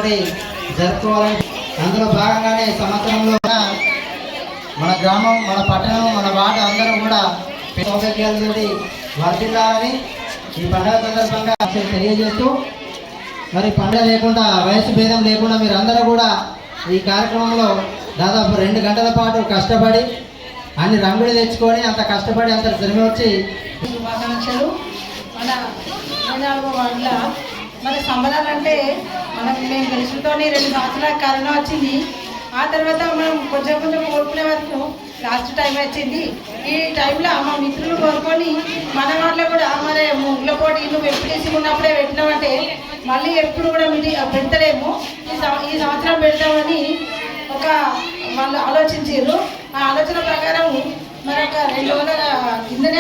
తోటి జరుపుకోవాలని అందులో భాగంగానే సంవత్సరంలో మన గ్రామం, మన పట్టణం, మన వార్డు అందరూ కూడా సౌకర్యాలతోటి వర్తిల్లాలని ఈ పండుగ సందర్భంగా తెలియజేస్తూ, మరి పండుగ లేకుండా వయసు భేదం లేకుండా మీరు అందరూ కూడా ఈ కార్యక్రమంలో దాదాపు 2 గంటల పాటు కష్టపడి అన్ని రంగులు తెచ్చుకొని అంత కష్టపడి అంత శ్రమ వచ్చి శుభాకాంక్షలు. మన 24వ వార్డులో మన సంబరాలంటే మేము గెలుచుతోనే 2 సంవత్సరాల కరోనా వచ్చింది. ఆ తర్వాత మనం కొంచెం కోరుకునే వరకు లాస్ట్ టైం వచ్చింది. ఈ టైంలో మా మిత్రులు కోరుకొని మన వాటిలో కూడా మరి ముగ్గుల పోటీ నువ్వు ఎప్పుడు ఉన్నప్పుడే పెట్టినామంటే మళ్ళీ ఎప్పుడు కూడా పెడతలేము, ఈ సంవత్సరం పెడతామని వాళ్ళు ఆలోచించారు. ఆ ఆలోచన ప్రకారం మరొక 2 రోజుల కిందనే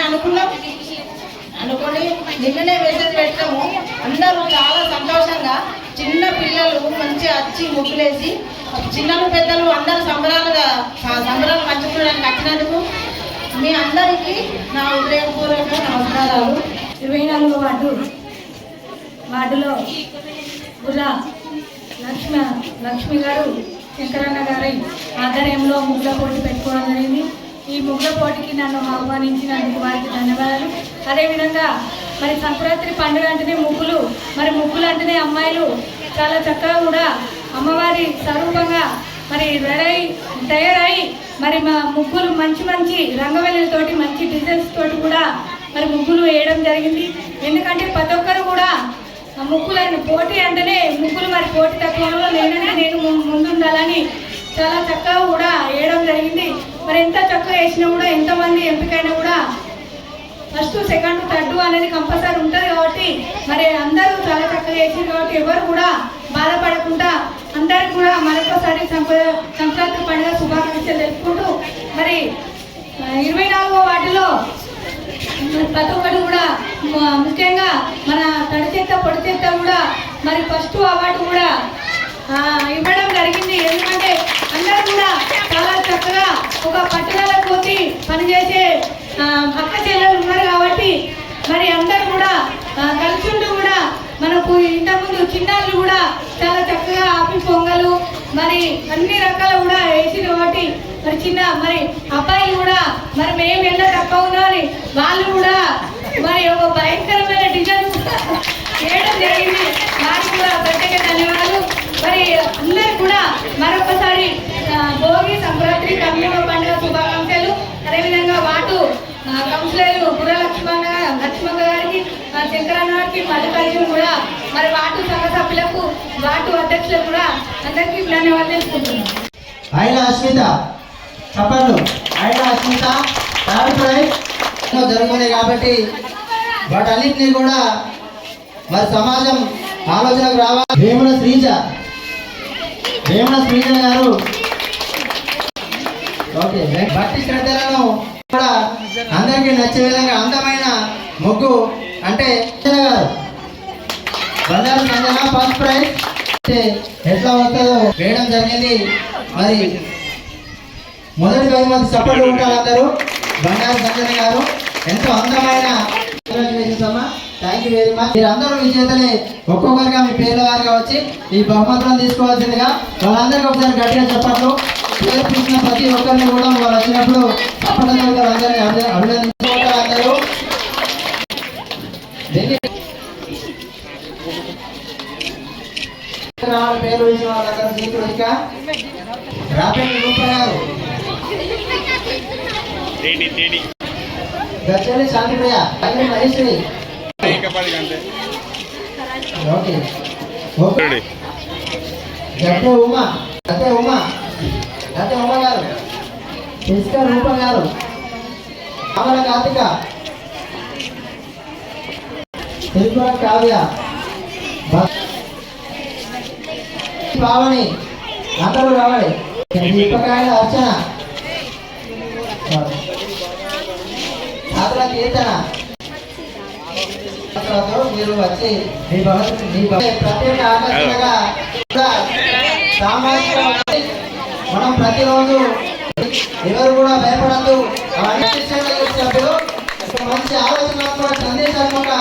అనుకొని నిన్ననే మెసేజ్ పెట్టాము. అందరూ చాలా సంతోషంగా చిన్న పిల్లలు మంచి వచ్చి ముగ్గులేసి చిన్నలు పెద్దలు అందరూ సంబరాలు పంచుకోవడానికి వచ్చినందుకు మీ అందరికీ నా హృదయపూర్వక నమస్కారాలు. 24వ వార్డులో గుర్రా లక్ష్మి గారు శంకరన్న గారి ఆధ్వర్యంలో ముగ్గుల పోటీ పెట్టుకోవడం జరిగింది. ఈ ముగ్గుల పోటీకి నన్ను ఆహ్వానించినందుకు వారికి ధన్యవాదాలు. అదేవిధంగా మరి సంక్రాంతి పండుగ అంటేనే ముగ్గులు, మరి ముగ్గులు అంటేనే అమ్మాయిలు చాలా చక్కగా కూడా అమ్మవారి స్వరూపంగా మరి తయారై మరి మా ముగ్గులు మంచి రంగవెల్లులతోటి మంచి డిజైన్స్ తోటి కూడా మరి ముగ్గులు వేయడం జరిగింది. ఎందుకంటే ప్రతి ఒక్కరు కూడా ముగ్గులను పోటీ అంటేనే ముగ్గులు మరి పోటీ తత్వంలో నేను ముందుండాలని చాలా చక్కగా కూడా వేయడం జరిగింది. మరి ఎంత చక్కగా వేసినా కూడా ఎంతమంది ఎంపికైనా కూడా ఫస్ట్, సెకండ్, థర్డ్ అనేది కంపల్సరీ ఉంటుంది. కాబట్టి మరి అందరూ చాలా చక్కగా వేసారు. కాబట్టి ఎవరు కూడా బాధపడకుండా అందరికి కూడా మరొకసారి సంక్రాంతి పండుగ శుభాకాంక్షలు తెలుపుకుంటూ మరి 24వ వార్డులో ప్రతి ఒక్కరు కూడా ముఖ్యంగా మన తడి చెత్త పొడి చెత్త కూడా మరి ఫస్ట్ అవార్డు కూడా ఇవ్వడం జరిగింది. ఎందుకంటే అందరూ కూడా చాలా చక్కగా ఒక పట్టణాల పోటీ పనిచేసే అక్క చెల్లెలు ఉన్నారు. కాబట్టి మరి అందరూ కూడా కలిసి ఉంటూ కూడా మనకు ఇంతకుముందు చిన్నాళ్ళు కూడా చాలా చక్కగా ఆపి పొంగలు మరి అన్ని రకాలు కూడా వేసింది. కాబట్టి మరి అబ్బాయిలు కూడా మరి మేము ఎంత తక్కువ ఉండాలి, వాళ్ళు కూడా మరి ఒక భయంకరమైన డిజైన్ చేయడం జరిగింది. వారికి కూడా ప్రత్యేక ధన్యవాదాలు. మరి అందరికి కూడా మరొకసారి భోగి, సంక్రాంతి, కన్నుల పండుగ శుభాకాంక్షలు. అదేవిధంగా వాటు కౌన్సిలర్లు గుర్ర లక్ష్మక్క గారికి, శంకరన్న గారికి, మల్లికార్జున కూడా మరి వాటు సంఘ సభ్యులకు, వాటు అధ్యక్షులకు కూడా అందరికీ ధన్యవాదాలు తెలుసుకుంటున్నాం. చెప్పండి అస్మిత జరుగుతున్నాయి కాబట్టి వాటన్నింటినీ కూడా మరి సమాజం ఆలోచనకు రావాలి. వేముల శ్రీజ గారు ఓకే భక్తి శ్రద్ధలను కూడా అందరికీ నచ్చే విధంగా అందమైన ముగ్గు అంటే గారు బంగారు సంజన ఫస్ట్ ప్రైజ్ ఎట్లా వస్తుందో వేయడం జరిగింది. మరి మొదటి 10 మంది సపోర్ట్ ఉంటారు అందరూ. బంగారు సంజన గారు ఎంతో అందమైన థ్యాంక్ యూ వెరీ మచ్. మీరు అందరూ విజేతలే. ఒక్కొక్కరిగా మీ పేర్ల వారిగా వచ్చి ఈ బహుమతులను తీసుకోవాల్సిందిగా వాళ్ళందరికీ ఒకసారి గట్టిగా చెప్పట్లు. పేరు పిలిచిన ప్రతి ఒక్కరిని కూడా వాళ్ళు వచ్చినప్పుడు తప్పకుండా అందరినీ అభినందించుకుంటారు. అందరూ పేరు ఇచ్చిన వాళ్ళందరూ జీతులు ఇక రాపేటి రూపాయలు గచ్చలి శాంతిప్రియ అగ్ని మహేశ్వరి గట్టే ఉమా గారు, ఇసుక రూప గారు, అమల కార్తిక, తిరుపల కావ్య, పావని అందరూ రావాలి. దీపకాయల అర్చన, అతల కీర్తన మీరు వచ్చి ప్రత్యేక ఆకర్షణగా సామాజిక మనం ప్రతిరోజు ఎవరు కూడా భయపడద్దు. మంచి ఆలోచన సందేశాత్మక